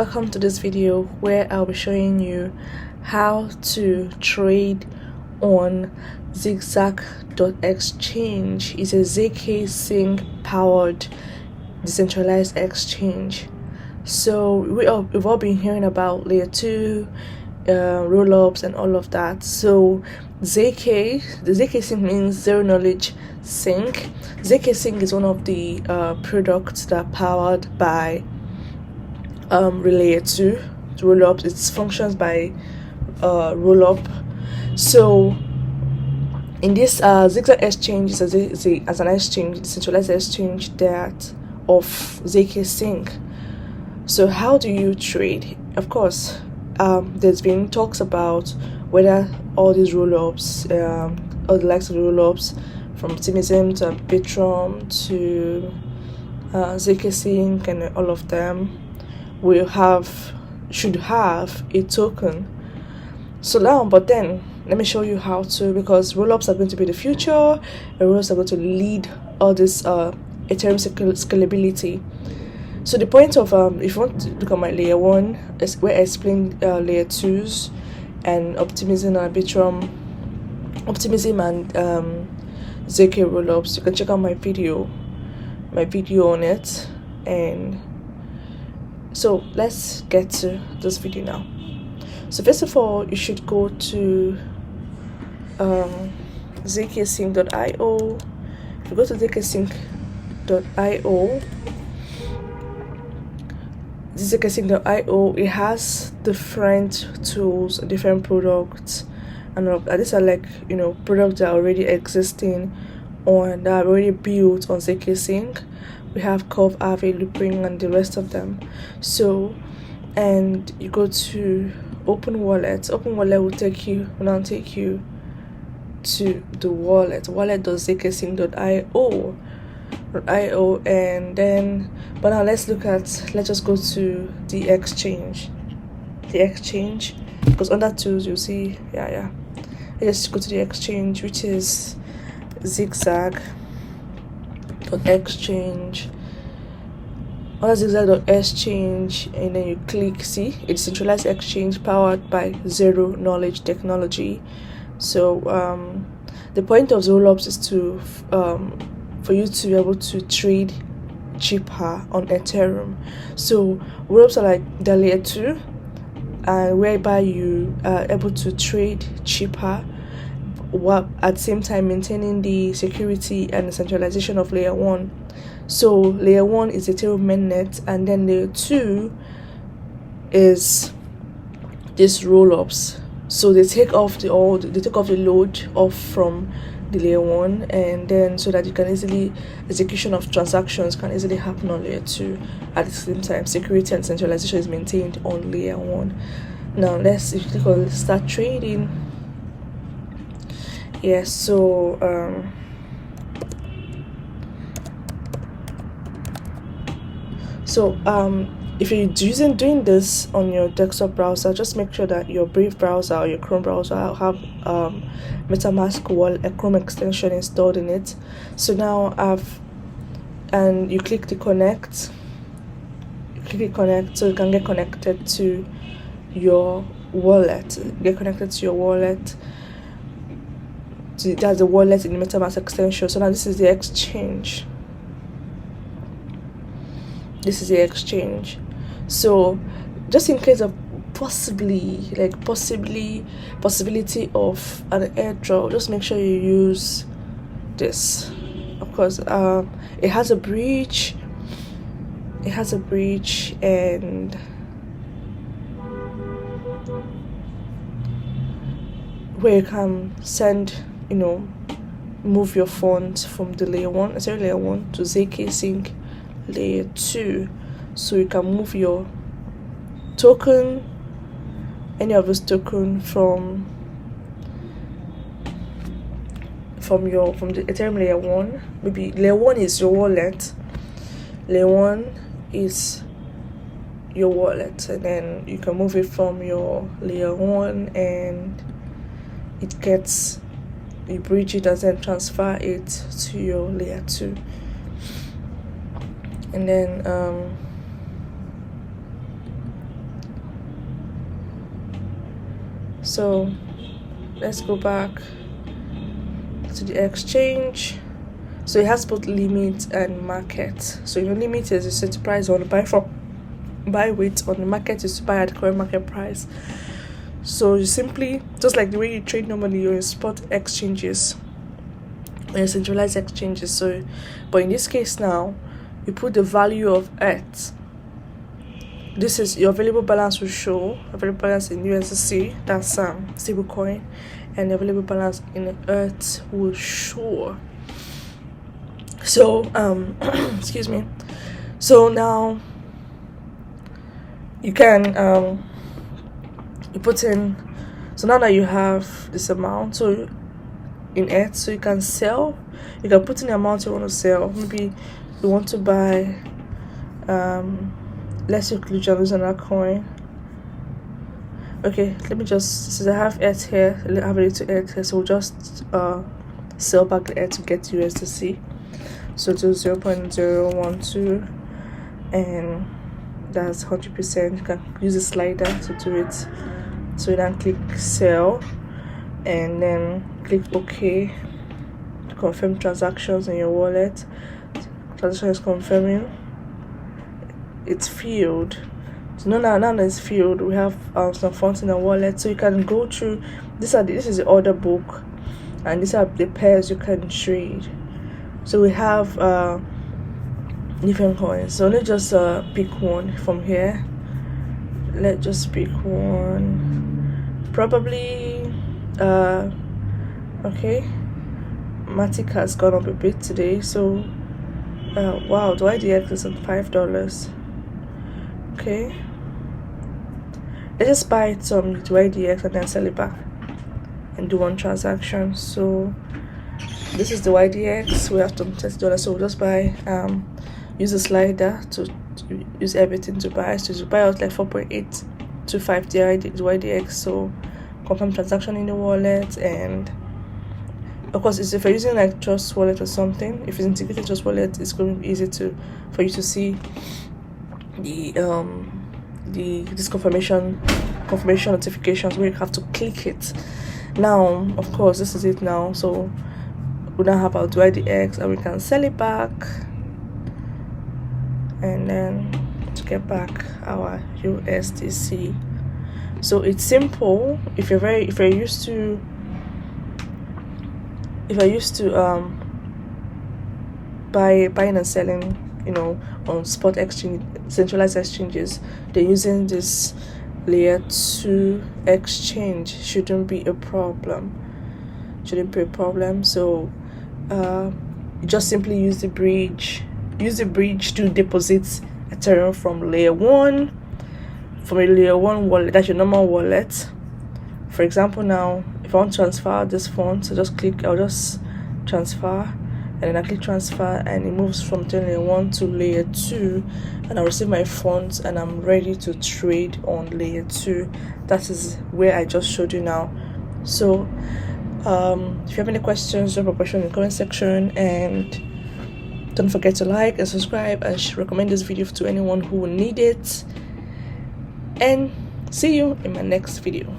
welcome to this video where I'll be showing you how to trade on Zigzag.exchange. It's a ZKSync powered decentralized exchange. So we've all been hearing about layer 2 roll-ups and all of that. So the ZKSync means zero knowledge sync. ZKSync is one of the products that are powered by layer 2 roll-ups. It functions by roll-up. So in this Zigzag.exchange is as an exchange, decentralized exchange that of ZKSync. So how do you trade? Of course, there's been talks about whether all these roll-ups, all the likes of the roll-ups, from Optimism to Arbitrum to ZKSync and all of them should have a token. So now, but then let me show you how to, because roll-ups are going to be the future, and roll-ups are going to lead all this Ethereum scalability. So the point of if you want to look at my layer 1 is where I explain layer 2s and Optimism and Arbitrum, Optimism and ZK roll-ups. You can check out my video on it. And so let's get to this video now. So first of all, you should go to ZKSync.io. If you go to ZKSync.io, ZKSync.io, it has different tools, different products, and these are like, products that are already existing on, that are already built on ZKSync. We have Curve, Aave, Loopring, and the rest of them. So, and you go to Open Wallet. Open Wallet will now take you to the wallet.zksync.io, and then, but now let's just go to the exchange, because under tools you'll see, let's just go to the exchange, which is Zigzag.exchange. Under Zigzag.exchange, and then you click see a decentralized exchange powered by zero knowledge technology. So the point of roll-ups is to for you to be able to trade cheaper on Ethereum. So roll-ups are like the layer 2, and whereby you are able to trade cheaper while at the same time maintaining the security and the centralization of layer 1. So layer 1 is Ethereum mainnet, and then layer 2 is these roll-ups. So they take off the load off from the layer 1, and then so that you can execution of transactions can easily happen on layer 2. At the same time, security and centralization is maintained on layer 1. Now if you click on start trading. Yes, so if you're doing this on your desktop browser, just make sure that your Brave browser or your Chrome browser have MetaMask wallet, a Chrome extension installed in it. So now and you click the connect. so you can get connected to your wallet. That's the wallet in the MetaMask extension. So now this is the exchange. So just in case of possibility of an airdrop, just make sure you use this. Of course, it has a breach, and where you can send, move your funds from the layer 1 to ZKSync layer 2. So you can move your token, any of this token from the Ethereum layer 1. Maybe layer 1 is your wallet. And then you can move it from your layer 1, and you bridge it and then transfer it to your layer 2. And then So let's go back to the exchange. So it has both limit and market. So your limit is you set the price on buy weight, on the market is to buy at the current market price. So you simply, just like the way you trade normally, you're in spot exchanges or centralized exchanges. So but in this case now, you put the value of it. This is your available balance will show available balance in USDC, that's stable coin, and the available balance in Earth will show. So excuse me. So now you can you put in, so now that you have this amount, so in it, so you can sell, you can put in the amount you want to sell. Maybe you want to buy let's use another coin. Okay, let me just, since I have it here, I have a little it here, so we'll just sell back the it to get USDC. So to 0.012, and that's 100%. You can use a slider to do it. So you then click sell and then click OK to confirm transactions in your wallet. Transaction is confirming. It's filled. So now it's filled. We have some funds in the wallet, so you can go through. This is the order book, and these are the pairs you can trade. So we have different coins. So let's just pick one from here. Let's just pick one. Probably okay. Matic has gone up a bit today. So wow, the YDX is at $5. Okay. Let's just buy some YDX and then sell it back and do one transaction. So this is the YDX. We have some $30, so we'll just buy use a slider to use everything to buy. So to buy out like 4.825 the YDX. So confirm transaction in the wallet, and of course if you're using like Trust Wallet or something, if it's integrated Trust Wallet, it's going to be easy for you to see this confirmation notifications where you have to click it. Now of course this is it now. So we now have our YDX and we can sell it back and then to get back our USDC. So it's simple. If you're used to buying and selling, on spot exchange, centralized exchanges, they're using this layer 2 exchange shouldn't be a problem. So you just simply use the bridge to deposit Ethereum from layer 1 wallet. That's your normal wallet. For example, now if I want to transfer this fund, so I'll just transfer, and then I click transfer, and it moves from layer 1 to layer 2, and I'll receive my funds and I'm ready to trade on layer 2. That is where I just showed you now. So if you have any questions, drop a question in the comment section, and don't forget to like and subscribe and recommend this video to anyone who will need it, and see you in my next video.